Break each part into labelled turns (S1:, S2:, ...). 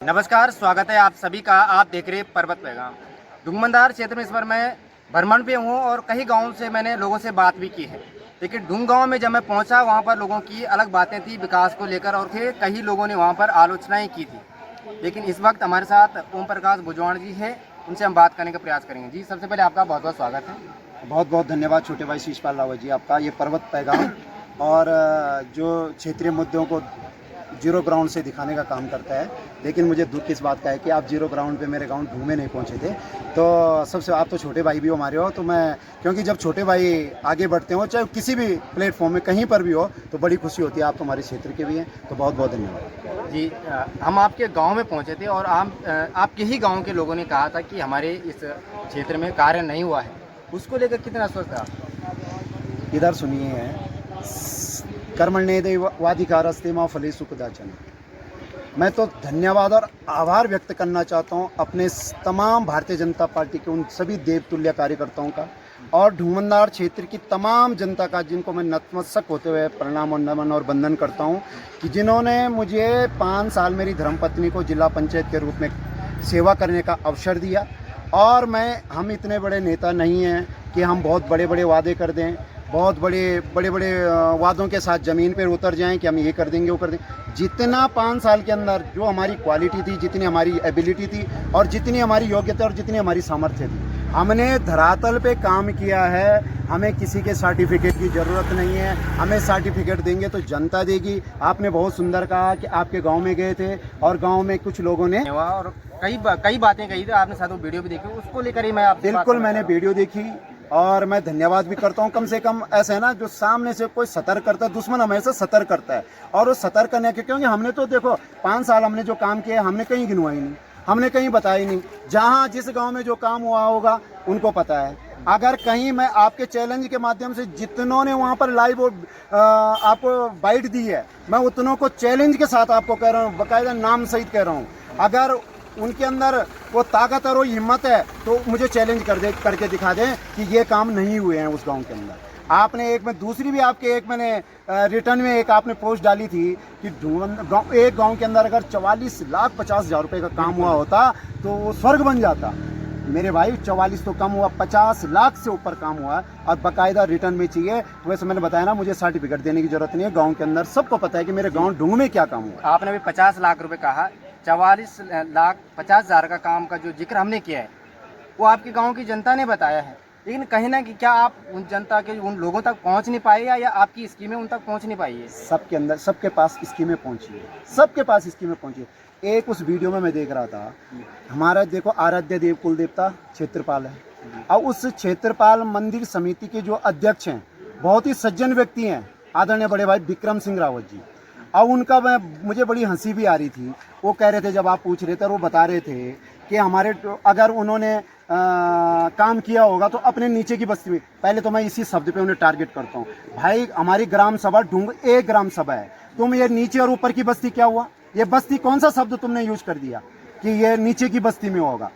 S1: नमस्कार, स्वागत है आप सभी का। आप देख रहे हैं पर्वत पैगाम। डुंगमंदार क्षेत्र में इस बार मैं भ्रमण पे हूँ और कई गाँव से मैंने लोगों से बात भी की है। लेकिन डुंग गाँव में जब मैं पहुँचा, वहाँ पर लोगों की अलग बातें थी विकास को लेकर, और फिर कई लोगों ने वहाँ पर आलोचनाएं की थी। लेकिन इस वक्त हमारे साथ ओम प्रकाश भुजबल जी है, उनसे हम बात करने का प्रयास करेंगे। जी, सबसे पहले आपका बहुत बहुत स्वागत है।
S2: बहुत बहुत धन्यवाद छोटे भाई शीशपाल रावत जी, आपका ये पर्वत पैगाम और जो क्षेत्रीय मुद्दों को जीरो ग्राउंड से दिखाने का काम करता है। लेकिन मुझे दुख किस बात का है कि आप जीरो ग्राउंड पे मेरे गांव ढूंढ में नहीं पहुंचे थे। तो सबसे आप तो छोटे भाई भी हो हमारे हो, तो मैं क्योंकि जब छोटे भाई आगे बढ़ते हो चाहे किसी भी प्लेटफॉर्म में कहीं पर भी हो तो बड़ी खुशी होती है। आप तो हमारे क्षेत्र के भी हैं, तो बहुत बहुत धन्यवाद
S1: जी, हम आपके गांव में पहुंचे थे और आपके ही गांव के लोगों ने कहा था कि हमारे इस क्षेत्र में कार्य नहीं हुआ है। उसको लेकर कितना स्वस्थ है आप?
S2: इधर सुनिए, कर्मण्येवाधिकारस्ते मां फलेषु कदाचन। मैं तो धन्यवाद और आभार व्यक्त करना चाहता हूं अपने तमाम भारतीय जनता पार्टी के उन सभी देवतुल्य कार्यकर्ताओं का और डुंगमंदार क्षेत्र की तमाम जनता का, जिनको मैं नतमस्तक होते हुए प्रणाम और नमन और वंदन करता हूं कि जिन्होंने मुझे 5 साल मेरी धर्मपत्नी को जिला पंचायत के रूप में सेवा करने का अवसर दिया। और हम इतने बड़े नेता नहीं हैं कि हम बहुत बड़े बड़े वादे कर दें, बहुत बड़े वादों के साथ ज़मीन पर उतर जाएं कि हम ये कर देंगे वो कर देंगे। जितना 5 साल के अंदर जो हमारी क्वालिटी थी, जितनी हमारी एबिलिटी थी और जितनी हमारी योग्यता और जितनी हमारी सामर्थ्य थी, हमने धरातल पे काम किया है। हमें किसी के सर्टिफिकेट की ज़रूरत नहीं है। हमें सर्टिफिकेट देंगे तो जनता देगी। आपने बहुत सुंदर कहा कि आपके गांव में गए थे और गांव में कुछ लोगों ने
S1: और कई बातें कही थी आपने, साथ वो वीडियो भी देखी, उसको लेकर ही मैं आप
S2: बिल्कुल मैंने वीडियो देखी और मैं धन्यवाद भी करता हूं। कम से कम ऐसा है ना, जो सामने से कोई सतर्क करता है, दुश्मन हमेशा सतर्क करता है। और वो सतर्क करने के, क्योंकि हमने तो देखो 5 साल हमने जो काम किया हमने कहीं गिनवाई नहीं, हमने कहीं बताई नहीं। जहां जिस गांव में जो काम हुआ होगा उनको पता है। अगर कहीं मैं आपके चैलेंज के माध्यम से जितनों ने वहां पर लाइव आपको बाइट दी है, मैं उतनों को चैलेंज के साथ आपको कह रहा हूँ, बाकायदा नाम सहित कह रहा हूँ। अगर उनके अंदर वो ताकत और वो हिम्मत है तो मुझे चैलेंज करके दिखा दें कि ये काम नहीं हुए हैं उस गांव के अंदर। आपने एक में दूसरी भी आपके एक मैंने रिटर्न में एक आपने पोस्ट डाली थी कि एक गांव के अंदर अगर 44,50,000 रुपए का काम हुआ होता तो वो स्वर्ग बन जाता। मेरे भाई 44 तो कम हुआ, 50 लाख से ऊपर काम हुआ और बाकायदा रिटर्न में चाहिए। वैसे मैंने बताया ना, मुझे सर्टिफिकेट देने की जरूरत नहीं है। गांव के अंदर सबको पता है कि मेरे गांव ढूंढ में क्या काम हुआ।
S1: आपने भी 50 लाख रुपए कहा, 44,50,000 का काम का जो जिक्र हमने किया है वो आपके गांव की जनता ने बताया है। लेकिन कहीं ना कि क्या आप उन जनता के उन लोगों तक पहुंच नहीं पाए या आपकी स्कीमें उन तक पहुंच नहीं पाई है?
S2: सबके अंदर, सबके पास स्कीमें पहुंची है, सबके पास स्कीमें पहुंची है। एक उस वीडियो में मैं देख रहा था, हमारा देखो आराध्य देव कुल देवता क्षेत्रपाल है और उस क्षेत्रपाल मंदिर समिति के जो अध्यक्ष हैं बहुत ही सज्जन व्यक्ति हैं, आदरणीय बड़े भाई विक्रम सिंह रावत जी। और उनका मुझे बड़ी हंसी भी आ रही थी। वो कह रहे थे, जब आप पूछ रहे थे, वो बता रहे थे कि हमारे अगर उन्होंने काम किया होगा तो अपने नीचे की बस्ती में, पहले तो मैं इसी शब्द पे उन्हें टारगेट करता हूँ। भाई हमारी ग्राम सभा ढूंढ एक ग्राम सभा है, तुम ये नीचे और ऊपर की बस्ती क्या हुआ? ये बस्ती कौन सा शब्द तुमने यूज कर दिया कि ये नीचे की बस्ती में होगा?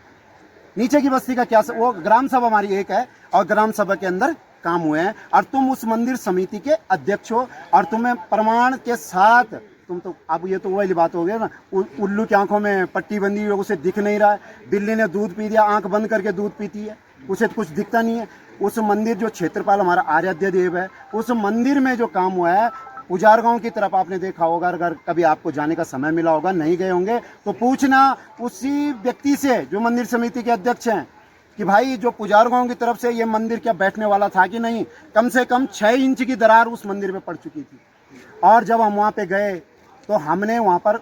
S2: नीचे की बस्ती का क्या वो ग्राम सभा हमारी एक है और ग्राम सभा के अंदर काम हुए हैं और तुम उस मंदिर समिति के अध्यक्ष हो और तुम्हें प्रमाण के साथ तुम तो, अब ये तो वही बात हो गई ना, उल्लू की आंखों में पट्टी बंदी हुई, उसे दिख नहीं रहा है। बिल्ली ने दूध पी दिया, आंख बंद करके दूध पीती है, उसे कुछ दिखता नहीं है। उस मंदिर जो क्षेत्रपाल हमारा आराध्य देव है, उस मंदिर में जो काम हुआ है, पुजार गांव की तरफ आपने देखा होगा, अगर कभी आपको जाने का समय मिला होगा, नहीं गए होंगे तो पूछना उसी व्यक्ति से जो मंदिर समिति के अध्यक्ष हैं कि भाई जो पुजार गांव की तरफ से ये मंदिर क्या बैठने वाला था कि नहीं? कम से कम 6 इंच की दरार उस मंदिर में पड़ चुकी थी। और जब हम वहाँ पे गए तो हमने वहाँ पर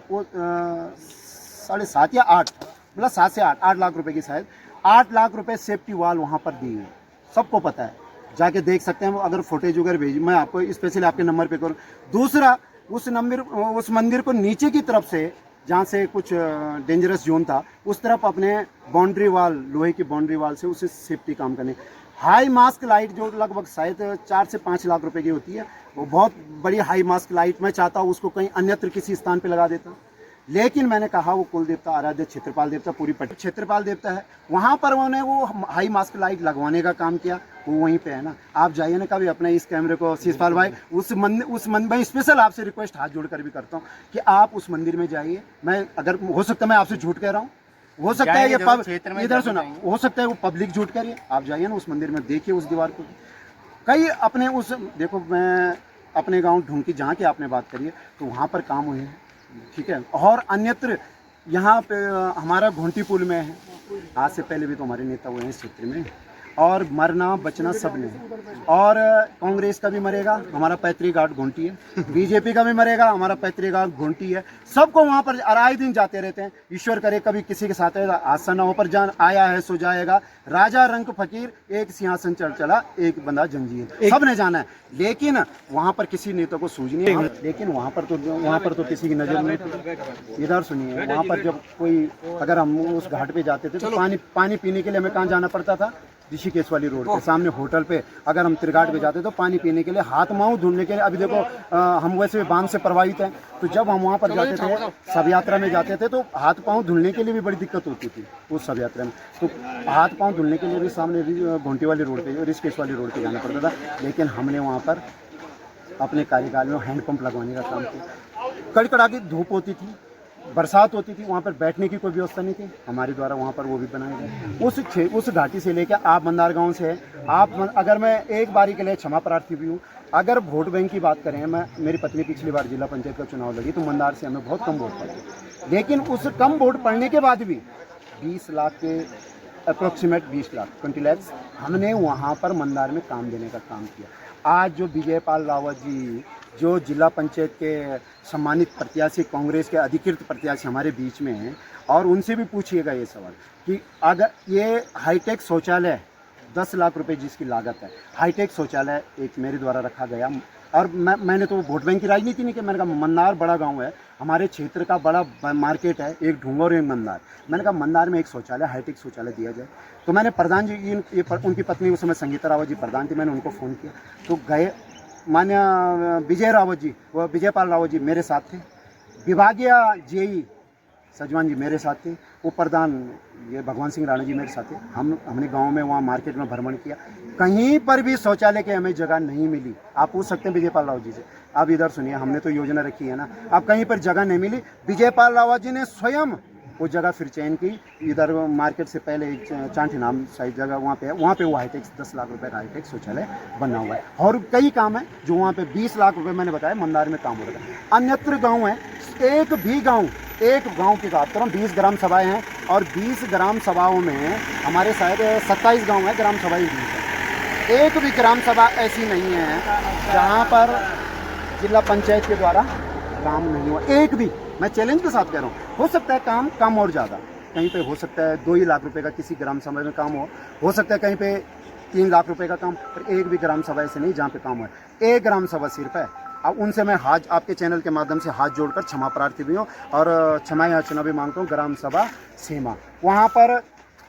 S2: 7.5 या 8, मतलब 7 से 8 लाख रुपए की, शायद 8 लाख रुपए सेफ्टी वॉल वहाँ पर दी है। सबको पता है, जाके देख सकते हैं। अगर फुटेज वगैरह भेजी, मैं आपको स्पेशली आपके नंबर पे करूँ। दूसरा, उस मंदिर को नीचे की तरफ से, जहाँ से कुछ डेंजरस जोन था, उस तरफ अपने बाउंड्री वाल, लोहे की बाउंड्री वाल से उसे सेफ्टी काम करने। हाई मास्क लाइट जो लगभग शायद 4 से 5 लाख रुपए की होती है, वो बहुत बड़ी हाई मास्क लाइट मैं चाहता हूँ उसको कहीं अन्यत्र किसी स्थान पे लगा देता। लेकिन मैंने कहा वो कुल देवता आराध्य क्षेत्रपाल देवता पूरी पट्टी क्षेत्रपाल देवता है, वहाँ पर उन्होंने वो हाई मास्क लाइट लगवाने का काम किया, वो वहीं पे है ना। आप जाइए ना कभी अपने इस कैमरे को, शीशपाल भाई, उस मंदिर मैं स्पेशल आपसे रिक्वेस्ट हाथ जोड़कर भी करता हूँ कि आप उस मंदिर में जाइए। मैं अगर हो सकता है मैं आपसे झूठ कह रहा हूँ, हो सकता है ये इधर सुना, हो सकता है वो पब्लिक झूठ कह रही है। आप जाइए ना उस मंदिर में, देखिए उस दीवार को। कई अपने उस देखो, मैं अपने गांव ढूंढ की जहाँ की आपने बात करी है तो वहाँ पर काम हुए हैं, ठीक है। और अन्यत्र यहाँ पे हमारा घोंटी पुल में है, आज से पहले भी तो हमारे नेता हुए हैं इस क्षेत्र में, और मरना बचना सब ने। और कांग्रेस का भी मरेगा, हमारा पैतृक घाट घोंटी है, बीजेपी का भी मरेगा, हमारा पैतृक घाट घोंटी है। सबको वहाँ पर आए दिन जाते रहते हैं। ईश्वर करे कभी किसी के साथ आसन ना हो, पर जान आया है सो जाएगा। राजा रंक फकीर, एक सिंहासन चढ़ चला, एक बंदा जंजीर, सब ने जाना है। लेकिन वहाँ पर किसी नेता को सूझ नहीं है, लेकिन वहाँ पर तो किसी की नजर नहीं। इधर सुनिए, वहाँ पर जब कोई, अगर हम उस घाट पे जाते थे तो पानी पीने के लिए हमें कहाँ जाना पड़ता था? ऋषिकेश वाली रोड पे सामने होटल पे। अगर हम त्रिघाट पे जाते तो पानी पीने के लिए, हाथ माऊ धुलने के लिए, अभी देखो हम वैसे बांध से प्रभावित हैं, तो जब हम वहाँ पर जाते थे, शव यात्रा में जाते थे, तो हाथ पाँव धुलने के लिए भी बड़ी दिक्कत होती थी उस शव यात्रा में। तो हाथ पाँव धुलने के लिए भी सामने घोंटी वाली रोड पे, ऋषिकेश वाली रोड पे जाना पड़ता था। लेकिन हमने वहाँ पर अपने कार्यकाल में हैंडपम्प लगवाने का काम किया। कड़कड़ाकी धूप होती थी, बरसात होती थी, वहाँ पर बैठने की कोई व्यवस्था नहीं थी, हमारे द्वारा वहाँ पर वो भी बनाया गया। उस घाटी से लेकर आप मंदार गांव से है, आप अगर मैं एक बारी के लिए क्षमा प्रार्थी भी हूँ, अगर वोट बैंक की बात करें, मेरी पत्नी पिछली बार जिला पंचायत का चुनाव लगी तो मंदार से हमें बहुत कम वोट पड़े, लेकिन उस कम वोट पड़ने के बाद भी 20 लाख के अप्रोक्सीमेट 20 लाख 20 लाख हमने वहाँ पर मंदार में काम देने का काम किया। आज जो विजयपाल रावत जी, जो जिला पंचायत के सम्मानित प्रत्याशी, कांग्रेस के अधिकृत प्रत्याशी हमारे बीच में हैं, और उनसे भी पूछिएगा ये सवाल कि अगर ये हाईटेक शौचालय 10 लाख रुपए जिसकी लागत है, हाईटेक शौचालय एक मेरे द्वारा रखा गया, और मैंने तो वोट बैंक की राजनीति नहीं की। मैंने कहा मंदार बड़ा गांव है, हमारे क्षेत्र का बड़ा मार्केट है, एक ढूंगा और एक मंदार। मैंने कहा मंदार में एक शौचालय, हाईटेक शौचालय दिया जाए। तो मैंने प्रधान जी, उनकी पत्नी उस समय संगीता रावत जी प्रधान थी, मैंने उनको फ़ोन किया, तो गए। मान्य विजय रावत जी, वो विजयपाल रावत जी मेरे साथ थे, विभागीय जेई सजवान जी मेरे साथ थे, वो प्रधान ये भगवान सिंह राणा जी मेरे साथ थे। हमने गांव में, वहाँ मार्केट में भ्रमण किया, कहीं पर भी शौचालय की हमें जगह नहीं मिली। आप पूछ सकते हैं विजयपाल रावत जी से। आप इधर सुनिए, हमने तो योजना रखी है ना, अब कहीं पर जगह नहीं मिली, विजयपाल रावत जी ने स्वयं वो जगह फिर चयन की। इधर मार्केट से पहले एक चांठी नाम साइड जगह वहाँ पे है, वहाँ पे वो हाईटेक 10 लाख रुपए का हाईटेक शौचालय बना हुआ है। और कई काम है जो वहाँ पे 20 लाख रुपए मैंने बताया मंदार में काम हो रहा है। अन्यत्र गाँव है, एक गांव की बात करूँ, 20 ग्राम सभाएं हैं, और 20 ग्राम सभाओं में हमारे शायद 27 गांव है, ग्राम सभाएं 20 है। एक भी ग्राम सभा ऐसी नहीं है जहां पर जिला पंचायत के द्वारा काम नहीं हुआ, एक भी। मैं चैलेंज के साथ कह रहा हूँ, हो सकता है काम कम और ज़्यादा, कहीं पे हो सकता है 2 ही लाख रुपए का किसी ग्राम सभा में काम हो सकता है कहीं पे 3 लाख रुपए का काम, पर एक भी ग्राम सभा ऐसे नहीं जहाँ पे काम हुआ। एक ग्राम सभा सिर्फ है। अब उनसे मैं हाथ, आपके चैनल के माध्यम से हाथ जोड़कर क्षमा प्रार्थी भी हूँ, और क्षमा याचना भी मांगता हूँ। ग्राम सभा सीमा वहाँ पर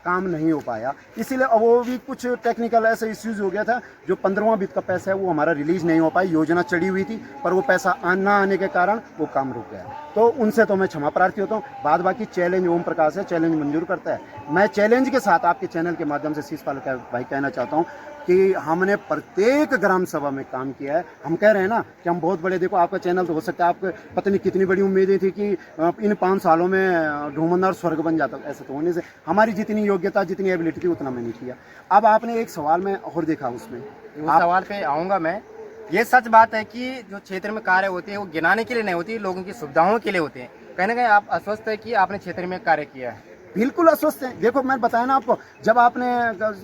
S2: काम नहीं हो पाया, इसीलिए वो भी कुछ टेक्निकल ऐसा इश्यूज हो गया था। जो 15वां वित्त का पैसा है वो हमारा रिलीज नहीं हो पाई, योजना चढ़ी हुई थी, पर वो पैसा ना आने के कारण वो काम रुक गया। तो उनसे तो मैं क्षमा प्रार्थी होता हूँ। बाद बाकी चैलेंज ओम प्रकाश है, चैलेंज मंजूर करता है। मैं चैलेंज के साथ आपके चैनल के माध्यम से शीशपाल भाई कहना चाहता हूँ कि हमने प्रत्येक ग्राम सभा में काम किया है। हम कह रहे हैं ना कि हम बहुत बड़े, देखो आपका चैनल तो हो सकता है, आपको पता नहीं कितनी बड़ी उम्मीदें थी कि इन 5 सालों में ढूंढमंदार स्वर्ग बन जाता। ऐसा तो होने से हमारी जितनी योग्यता, जितनी एबिलिटी थी उतना मैंने किया। अब आपने एक सवाल में और देखा, उसमें
S1: उस सवाल पे आऊँगा मैं। ये सच बात है कि जो क्षेत्र में कार्य होते हैं वो गिनाने के लिए नहीं होती, लोगों की सुविधाओं के लिए होते हैं। कहीं ना कहीं आप आश्वस्त है कि आपने क्षेत्र में कार्य किया है?
S2: बिल्कुल अस्वस्थ हैं। देखो मैं बताया ना आपको, जब आपने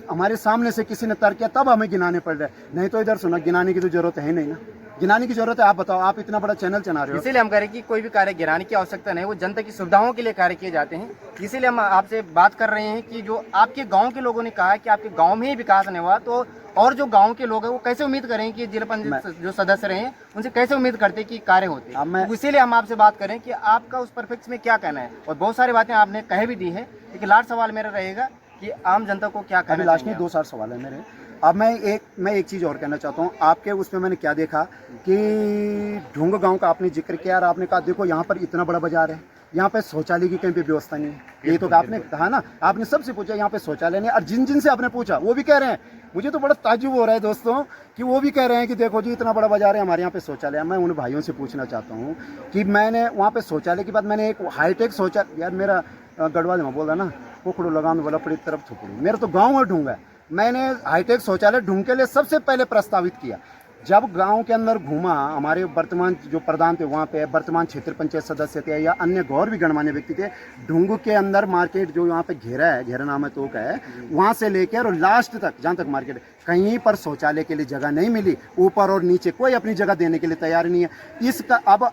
S2: हमारे सामने से किसी ने तर्क किया तब हमें गिनाने पड़ रहे, नहीं तो इधर सुना, गिनाने की तो जरूरत है नहीं ना, गिनाने की जरूरत है। आप बताओ, आप इतना बड़ा चैनल चला रहे हो।
S1: इसीलिए हम कह रहे हैं कि कोई भी कार्य गिनाने की आवश्यकता नहीं, वो जनता की सुविधाओं के लिए कार्य किए जाते हैं। इसीलिए हम आपसे बात कर रहे हैं कि जो आपके गाँव के लोगों ने कहा कि आपके गाँव में ही विकास नहीं हुआ, तो और जो गांव के लोग हैं वो कैसे उम्मीद करें कि जिला पंचायत जो सदस्य रहे हैं उनसे कैसे उम्मीद करते हैं कि कार्य होते हैं? तो इसीलिए हम आपसे बात करें कि आपका उस परफेक्ट में क्या कहना है। और बहुत सारी बातें आपने कह भी दी है, लेकिन लास्ट सवाल मेरा रहेगा कि आम जनता को क्या कहना है।
S2: लास्ट में 2-4 सवाल है मेरे। अब मैं एक चीज़ और कहना चाहता हूँ। आपके उसमें मैंने क्या देखा कि ढूंग गाँव का आपने जिक्र किया, और आपने कहा देखो यहाँ पर इतना बड़ा बाजार है, यहाँ पे शौचालय की कहीं पे व्यवस्था नहीं है। ये तो आपने कहा ना, आपने सबसे पूछा यहाँ पे शौचालय नहीं, और जिन जिन से आपने पूछा वो भी कह रहे हैं। मुझे तो बड़ा ताज्जुब हो रहा है दोस्तों कि वो भी कह रहे हैं कि देखो जी इतना बड़ा बाजार है, हमारे यहाँ पे शौचालय है। मैं उन भाइयों से पूछना चाहता हूँ कि मैंने वहाँ पे शौचालय के बाद मैंने एक हाईटेक शौचालय, यार मेरा गढ़वाल में बोला ना, कुकड़ू लगाम बोला पड़ी तरफ थुकड़ू, मेरा तो गाँव है ढूंगा। मैंने हाईटेक शौचालय ढूंढ के लिए सबसे पहले प्रस्तावित किया। जब गांव के अंदर घूमा, हमारे वर्तमान जो प्रधान थे वहाँ पे, वर्तमान क्षेत्र पंचायत सदस्य थे या अन्य गौर भी गणमान्य व्यक्ति थे, ढूंगू के अंदर मार्केट जो यहाँ पे घेरा है, घेरा नाम है तो का है, वहाँ से लेकर और लास्ट तक जहाँ तक मार्केट, कहीं पर शौचालय के लिए जगह नहीं मिली। ऊपर और नीचे कोई अपनी जगह देने के लिए तैयार नहीं है। इसका अब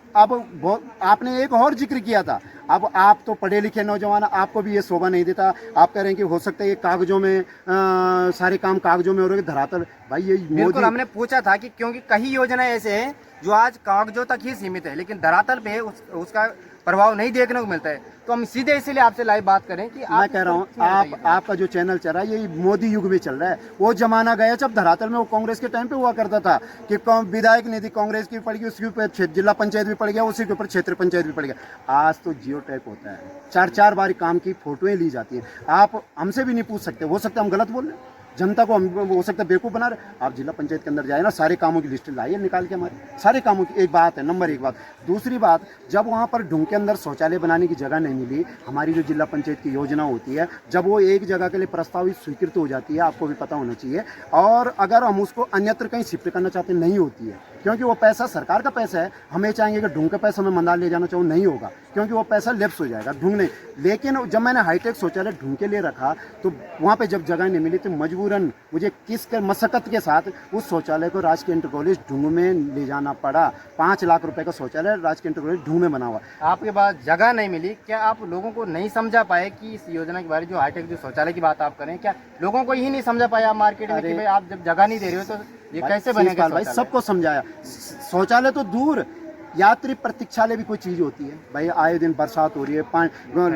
S2: आपने एक और जिक्र किया था, अब आप तो पढ़े लिखे नौजवान, आपको भी ये शोभा नहीं देता। आप कह रहे हैं कि हो सकता है ये कागजों में सारे काम कागजों में हो रहे, धरातल। भाई ये
S1: बिल्कुल हमने पूछा था कि क्योंकि कई योजनाएं ऐसे हैं जो आज कागजों तक ही सीमित है, लेकिन धरातल पे उसका प्रभाव नहीं देखने को मिलता है। तो हम सीधे इसीलिए आपसे लाइव बात करें कि
S2: मैं कह रहा हूँ आपका जो चैनल चल रहा है ये मोदी युग में चल रहा है। वो जमाना गया जब धरातल में वो कांग्रेस के टाइम पे हुआ करता था कि विधायक निधि कांग्रेस की पड़ गई, उसके ऊपर जिला पंचायत भी पड़ गया, उसी के ऊपर क्षेत्र पंचायत भी पड़ गया। आज तो जियो टैग होता है, 4-4 बार काम की फोटोएं ली जाती है। आप हमसे भी नहीं पूछ सकते, हो सकता है हम गलत बोल रहे हैं, जनता को हम हो सकता है बेवकूफ़ बना रहे। आप जिला पंचायत के अंदर जाए ना, सारे कामों की लिस्ट लाइए निकाल के, हमारे सारे कामों की। एक बात है, नंबर एक बात। दूसरी बात, जब वहाँ पर ढूंढ के अंदर शौचालय बनाने की जगह नहीं मिली, हमारी जो जिला पंचायत की योजना होती है, जब वो एक जगह के लिए प्रस्तावित स्वीकृत हो जाती है, आपको भी पता होना चाहिए, और अगर हम उसको अन्यत्र कहीं शिफ्ट करना चाहते नहीं होती है, क्योंकि वो पैसा सरकार का पैसा है। हमें चाहेंगे कि ढूंढ के पैसा में मंदार ले जाना चाहूँ, नहीं होगा, क्योंकि वो पैसा लेप्स हो जाएगा ढूंढने। लेकिन जब मैंने हाईटेक शौचालय ढूंढ के लिए रखा तो वहाँ पे जब जगह नहीं मिली तो मजबूरन मुझे किस मशक्कत के साथ उस शौचालय को राजकीय इंटर कॉलेज ढूंढ में ले जाना पड़ा। 5 लाख रुपए का शौचालय राजकीय इंटर कॉलेज ढूंढ में बना हुआ।
S1: आपके पास जगह नहीं मिली, क्या आप लोगों को नहीं समझा पाए कि इस योजना के बारे में, जो हाईटेक जो शौचालय की बात आप करें, क्या लोगों को यही नहीं समझा पाया मार्केट में कि भाई आप जब जगह नहीं दे रहे हो तो ये कैसे बनेगा?
S2: भाई सबको समझाया। शौचालय तो दूर, यात्री प्रतीक्षालय भी कोई चीज़ होती है। भाई आए दिन बरसात हो रही है,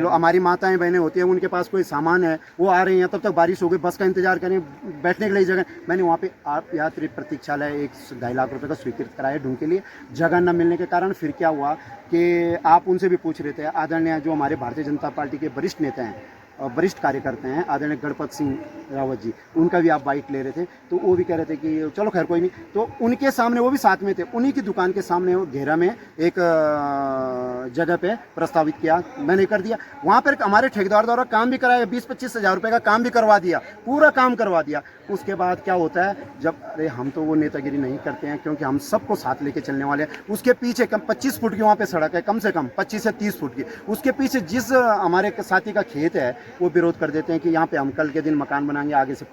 S2: हमारी माताएं बहनें होती हैं, उनके पास कोई सामान है, वो आ रही हैं, तब तक बारिश हो गई, बस का इंतजार करें, बैठने के लिए जगह। मैंने वहाँ पे आप यात्री प्रतीक्षालय 1-2.5 लाख रुपए का स्वीकृत कराया ढूंढ के लिए। जगह न मिलने के कारण फिर क्या हुआ कि आप उनसे भी पूछ रहे थे, आदरणीय जो हमारे भारतीय जनता पार्टी के वरिष्ठ नेता हैं, वरिष्ठ कार्यकर्ता हैं, आदरणीय गणपत सिंह रावत जी, उनका भी आप बाइट ले रहे थे, तो वो भी कह रहे थे कि चलो खैर कोई नहीं। तो उनके सामने, वो भी साथ में थे, उन्हीं की दुकान के सामने वो घेरा में एक जगह पे प्रस्तावित किया, मैंने कर दिया। वहाँ पर हमारे ठेकेदार द्वारा काम भी कराया, 20-25 हज़ार रुपये का काम भी करवा दिया, पूरा काम करवा दिया। उसके बाद क्या होता है, जब अरे हम तो वो नेतागिरी नहीं करते हैं, क्योंकि हम सबको साथ लेके चलने वाले हैं। उसके पीछे कम 25 फुट की वहाँ पे सड़क है, कम से कम 25 से 30 फुट की। उसके पीछे जिस हमारे साथी का खेत है, वो विरोध कर देते हैं कि यहाँ पे हम कल के दिन मकान बनाएंगे, आगे से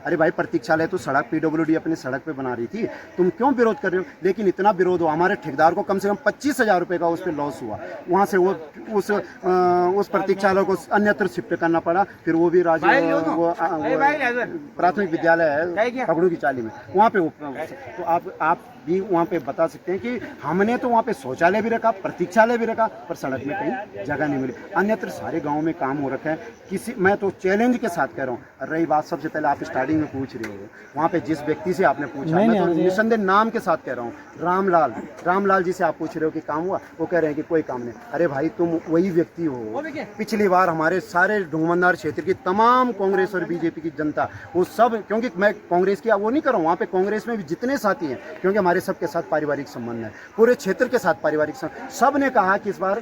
S2: अरे भाई प्रतीक्षालय तो सड़क PWD अपनी सड़क पे बना रही थी, तुम क्यों विरोध कर रहे हो? लेकिन इतना विरोध हो, हमारे ठेकेदार को कम से कम 25 हज़ार रुपये का उस पर लॉस हुआ। वहाँ से वो उस प्रतीक्षालय को अन्यत्र शिफ्ट करना पड़ा। फिर वो भी प्राथमिक विद्यालय है पगड़ू की चाली में, वहाँ पे तो आप भी वहाँ पे बता सकते हैं कि हमने तो वहाँ पे शौचालय भी रखा, प्रतीक्षालय भी रखा, पर सड़क में कहीं जगह नहीं मिली। अन्यत्र सारे गाँव में काम हो रखा है। मैं तो चैलेंज के साथ कह रहा हूँ। रही बात, सबसे पहले आप स्टार्टिंग में पूछ रहे हो, वहाँ पे जिस व्यक्ति से आपने पूछा, मैं तो निसंदेह नाम के साथ कह रहा हूँ, रामलाल जी से आप पूछ रहे हो कि काम हुआ, वो कह रहे हैं कि कोई काम नहीं। अरे भाई तुम वही व्यक्ति हो, पिछली बार हमारे सारे ढूंढमंदार क्षेत्र की तमाम कांग्रेस और बीजेपी की जनता, वो सब, क्योंकि मैं कांग्रेस की वो नहीं कर रहा हूँ, वहाँ पे कांग्रेस में भी जितने साथी हैं, क्योंकि हमारे सबके साथ पारिवारिक संबंध है, पूरे क्षेत्र के साथ पारिवारिक संबंध, सब ने कहा कि इस बार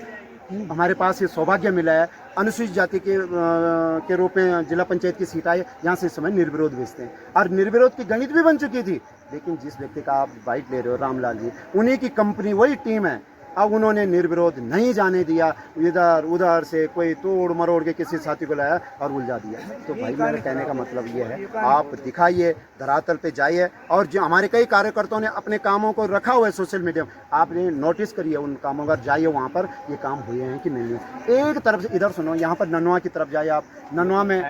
S2: हमारे पास ये सौभाग्य मिला है, अनुसूचित जाति के रूप में जिला पंचायत की सीट आई, यहाँ से इस समय निर्विरोध भेजते हैं। और निर्विरोध की गणित भी बन चुकी थी, लेकिन जिस व्यक्ति का आप बाइट ले रहे हो, रामलाल जी, उन्हीं की कंपनी, वही टीम है। अब उन्होंने निर्विरोध नहीं जाने दिया, इधर उधर से कोई तोड़ मरोड़ के किसी साथी को लाया और उलझा दिया। तो भाई मेरे कहने का मतलब ये है, आप दिखाइए, धरातल पे जाइए, और जो हमारे कई कार्यकर्ताओं ने अपने कामों को रखा हुआ है सोशल मीडिया में, आपने नोटिस करिए उन कामों का, जाइए वहाँ पर ये काम हुए हैं कि नहीं हुए। एक तरफ से इधर सुनो, यहाँ पर ननवा की तरफ जाइए आप, ननवा में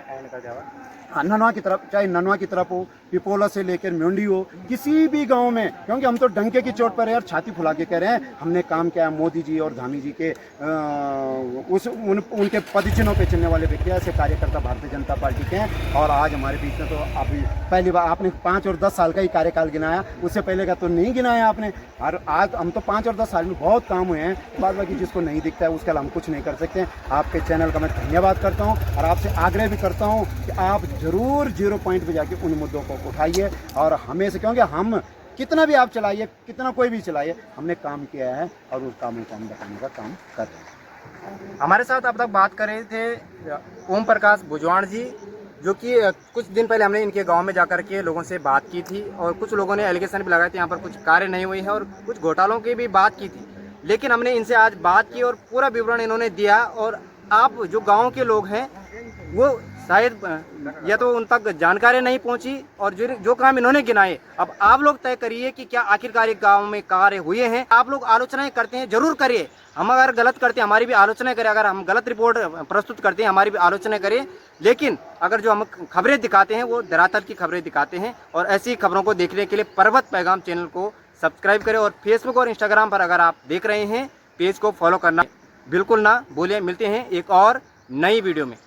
S2: ननवा की तरफ, चाहे ननवा की तरफ हो, पिपोला से लेकर म्योंडी हो, किसी भी गांव में, क्योंकि हम तो डंके की चोट पर यार छाती फुला के कह रहे हैं हमने काम किया। क्या है, मोदी जी और धामी जी के उनके पद चिन्हों पे चलने वाले व्यक्ति ऐसे कार्यकर्ता भारतीय जनता पार्टी के हैं। और आज हमारे बीच में तो अभी पहली बार आपने 5 और 10 साल का ही कार्यकाल गिनाया, उससे पहले का तो नहीं गिनाया आपने। और आज हम तो 5 और 10 साल में बहुत काम हुए हैं, बाद बाकी जिसको नहीं दिखता है उसके लिए हम कुछ नहीं कर सकते। आपके चैनल का मैं धन्यवाद करता हूँ और आपसे आग्रह भी करता हूँ कि आप ज़रूर 0 पॉइंट पर जाके उन मुद्दों को उठाइए और हमें से, क्योंकि हम कितना भी आप चलाइए, कितना कोई भी चलाइए, हमने काम किया है और उस कामों को हम बताने का काम कर रहे हैं।
S1: हमारे साथ अब तक बात कर रहे थे ओम प्रकाश भुजवाण जी, जो कि कुछ दिन पहले हमने इनके गांव में जाकर के लोगों से बात की थी और कुछ लोगों ने एलिगेशन भी लगाए थे यहाँ पर कुछ कार्य नहीं हुई है और कुछ घोटालों की भी बात की थी। लेकिन हमने इनसे आज बात की और पूरा विवरण इन्होंने दिया। और आप जो गांव के लोग हैं वो शायद या तो उन तक जानकारी नहीं पहुंची और जो काम इन्होंने गिनाए, अब आप लोग तय करिए कि क्या आखिरकार एक गाँव में कार्य हुए हैं। आप लोग आलोचनाएं करते हैं, जरूर करिए। हम अगर गलत करते हैं हमारी भी आलोचना करें, अगर हम गलत रिपोर्ट प्रस्तुत करते हैं हमारी भी आलोचना करें। लेकिन अगर जो हम खबरें दिखाते हैं वो धरातल की खबरें दिखाते हैं। और ऐसी खबरों को देखने के लिए पर्वत पैगाम चैनल को सब्सक्राइब करें और फेसबुक और इंस्टाग्राम पर अगर आप देख रहे हैं पेज को फॉलो करना बिल्कुल ना भूलें। मिलते हैं एक और नई वीडियो में।